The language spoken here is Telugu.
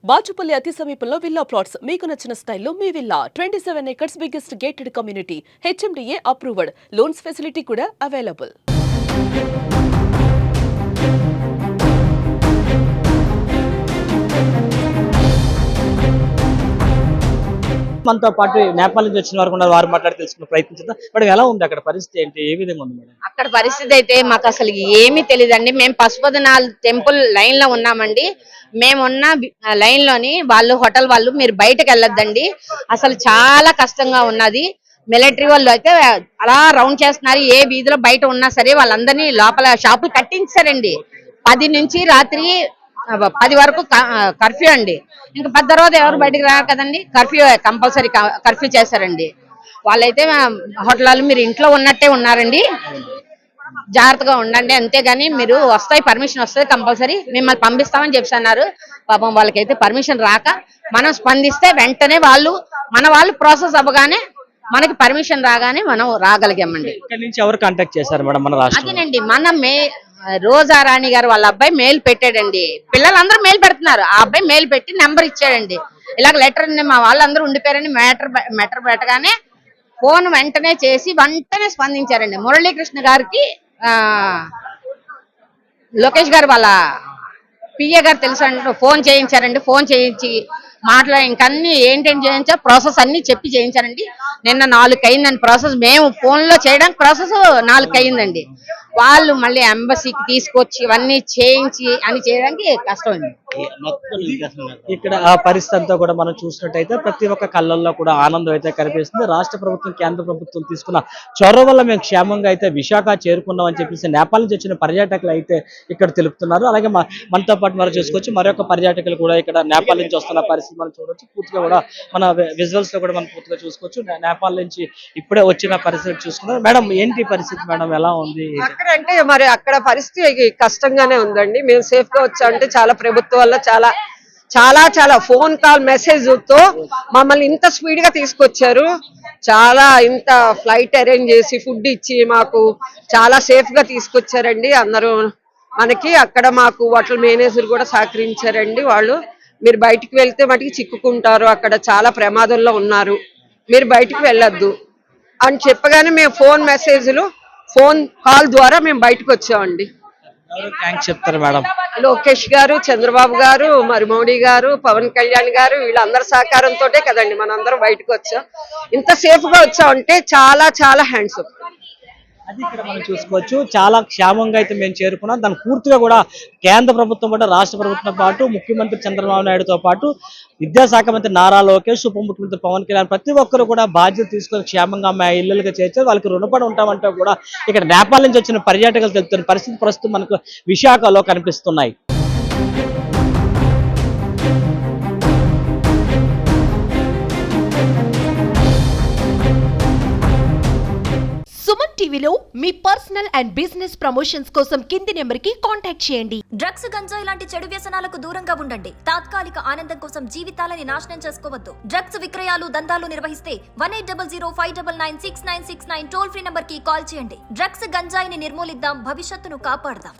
బాచుపల్లి అతి సమీపంలో విల్లా ప్లాట్స్ మీకు నచ్చిన స్టైల్లో మీ villa 27 acres biggest gated community HMDA approved loans facility కూడా అవైలబుల్. మనతో పాటు నేపాల్ నుంచి వచ్చిన వారు ఉన్నారు. వారు మాట్లాడి తెలుసుకునే ప్రయత్నించాం. మేడం ఎలా ఉంది అక్కడ పరిస్థితి ఏంటి, ఏ విధంగా ఉంది మేడం? అక్కడ పరిస్థితి అయితే మాకు అసలు ఏమీ తెలియదండి. మేము పశుపతినాథ్ టెంపుల్ లైన్ లో ఉన్నామండి. మేమున్న లైన్ లోని వాళ్ళు హోటల్ వాళ్ళు మీరు బయటకు వెళ్ళొద్దండి, అసలు చాలా కష్టంగా ఉన్నది. మిలిటరీ వాళ్ళు అయితే అలా రౌండ్ చేస్తున్నారు. ఏ వీధిలో బయట ఉన్నా సరే వాళ్ళందరినీ లోపల షాపులు కట్టించారండి. 10 నుంచి రాత్రి 10 వరకు కర్ఫ్యూ అండి. ఇంకా 10 తర్వాత ఎవరు బయటకు రారు కదండి, కర్ఫ్యూ కంపల్సరీ కర్ఫ్యూ చేశారండి. వాళ్ళైతే హోటల్ వాళ్ళు మీరు ఇంట్లో ఉన్నట్టే ఉన్నారండి, జాగ్రత్తగా ఉండండి, అంతేగాని మీరు వస్తాయి పర్మిషన్ వస్తుంది కంపల్సరీ మిమ్మల్ని పంపిస్తామని చెప్పన్నారు. పాపం వాళ్ళకైతే పర్మిషన్ రాక మనం స్పందిస్తే వెంటనే వాళ్ళు ప్రాసెస్ అవ్వగానే మనకి పర్మిషన్ రాగానే మనం రాగలిగామండి. ఇక్కడ నుంచి ఎవరు కాంటాక్ట్ చేశారు మేడం మన రాష్ట్రం? అదేనండి, రోజా రాణి గారు వాళ్ళ అబ్బాయి మెయిల్ పెట్టాడండి. పిల్లలందరూ మెయిల్ పెడుతున్నారు, ఆ అబ్బాయి మెయిల్ పెట్టి నెంబర్ ఇచ్చాడండి. ఇలాగ లెటర్ మా వాళ్ళందరూ ఉండిపోయారని మ్యాటర్ పెట్టగానే ఫోన్ వెంటనే చేసి వెంటనే స్పందించారండి. మురళీకృష్ణ గారికి లోకేష్ గారు వాళ్ళ పిఏ గారు తెలుసు ఫోన్ చేయించారండి. ఫోన్ చేయించి ఇంకన్నీ ఏంటేం చేయించా ప్రాసెస్ అన్ని చెప్పి చేయించారండి. నిన్న 4 అయిందండి ప్రాసెస్. మేము ఫోన్ లో చేయడానికి ప్రాసెస్ 4 అయిందండి. వాళ్ళు మళ్ళీ ఎంబసీకి తీసుకొచ్చి ఇవన్నీ చేయించి అని చేయడానికి కష్టం అండి. ఇక్కడ ఆ పరిస్థితి అంతా కూడా మనం చూసినట్టయితే ప్రతి ఒక్క కళ్ళల్లో కూడా ఆనందం అయితే కనిపిస్తుంది. రాష్ట్ర ప్రభుత్వం, కేంద్ర ప్రభుత్వం తీసుకున్న చొరవ వల్ల మేము క్షేమంగా అయితే విశాఖ చేరుకున్నాం అని చెప్పేసి నేపాల్ నుంచి వచ్చిన పర్యాటకులు అయితే ఇక్కడ తెలుపుతున్నారు. అలాగే మనతో పాటు మనం చూసుకోవచ్చు మరొక పర్యాటకులు కూడా ఇక్కడ నేపాల్ నుంచి వస్తున్న పరిస్థితి మనం చూడవచ్చు. పూర్తిగా కూడా మన విజువల్స్ లో కూడా మనం పూర్తిగా చూసుకోవచ్చు. నేపాల్ నుంచి ఇప్పుడే వచ్చిన పరిస్థితి చూసుకున్నారు. మేడం ఏంటి పరిస్థితి మేడం, ఎలా ఉంది అంటే? మరి అక్కడ పరిస్థితి కష్టంగానే ఉందండి. మేము సేఫ్ గా వచ్చామంటే చాలా ప్రభుత్వం వల్ల చాలా చాలా చాలా ఫోన్ కాల్ మెసేజ్ తో మమ్మల్ని ఇంత స్పీడ్ గా తీసుకొచ్చారు. చాలా ఇంత ఫ్లైట్ అరేంజ్ చేసి ఫుడ్ ఇచ్చి మాకు చాలా సేఫ్ గా తీసుకొచ్చారండి. అందరూ మనకి అక్కడ మాకు హోటల్ మేనేజర్ కూడా సహకరించారండి. వాళ్ళు మీరు బయటికి వెళ్తే మటుకు చిక్కుకుంటారు, అక్కడ చాలా ప్రమాదంలో ఉన్నారు, మీరు బయటికి వెళ్ళొద్దు అని చెప్పగానే మేము ఫోన్ కాల్ ద్వారా మేము బయటకు వచ్చామండి. థ్యాంక్స్ చెప్తారు మేడం? లోకేష్ గారు, చంద్రబాబు గారు, మరి మోడీ గారు, పవన్ కళ్యాణ్ గారు, వీళ్ళందరి సహకారంతో కదండి మనందరం బయటకు వచ్చాం. ఇంత సేఫ్ గా వచ్చామంటే చాలా చాలా హ్యాండ్స్ అప్. అది ఇక్కడ మనం చూసుకోవచ్చు. చాలా క్షేమంగా అయితే మేము చేరుకున్నాం. దాని పూర్తిగా కూడా కేంద్ర ప్రభుత్వం కూడా రాష్ట్ర ప్రభుత్వంతో పాటు ముఖ్యమంత్రి చంద్రబాబు నాయుడుతో పాటు విద్యాశాఖ మంత్రి నారా లోకేష్, ఉప ముఖ్యమంత్రి పవన్ కళ్యాణ్ ప్రతి ఒక్కరు కూడా బాధ్యత తీసుకొని క్షేమంగా మా ఇళ్ళుగా చేర్చారు. వాళ్ళకి రుణపడి ఉంటామంటే కూడా ఇక్కడ నేపాల్ నుంచి వచ్చిన పర్యాటకులు తెలుపుతున్న పరిస్థితి ప్రస్తుతం మనకు విశాఖలో కనిపిస్తున్నాయి. సుమన్ టీవీలో మీ పర్సనల్ అండ్ బిజినెస్ ప్రమోషన్స్ కోసం కింది నెంబర్కి కాంటాక్ట్ చేయండి. డ్రగ్స్, గంజాయి లాంటి చెడు వ్యసనాలకు దూరంగా ఉండండి. తాత్కాలిక ఆనందం కోసం జీవితాలని నాశనం చేసుకోవద్దు. డ్రగ్స్ విక్రయాలు, దందాలు నిర్వహిస్తే 1800599699 టోల్ ఫ్రీ నంబర్ కి కాల్ చేయండి. డ్రగ్స్, గంజాయిని నిర్మూలిద్దాం, భవిష్యత్తును కాపాడదాం.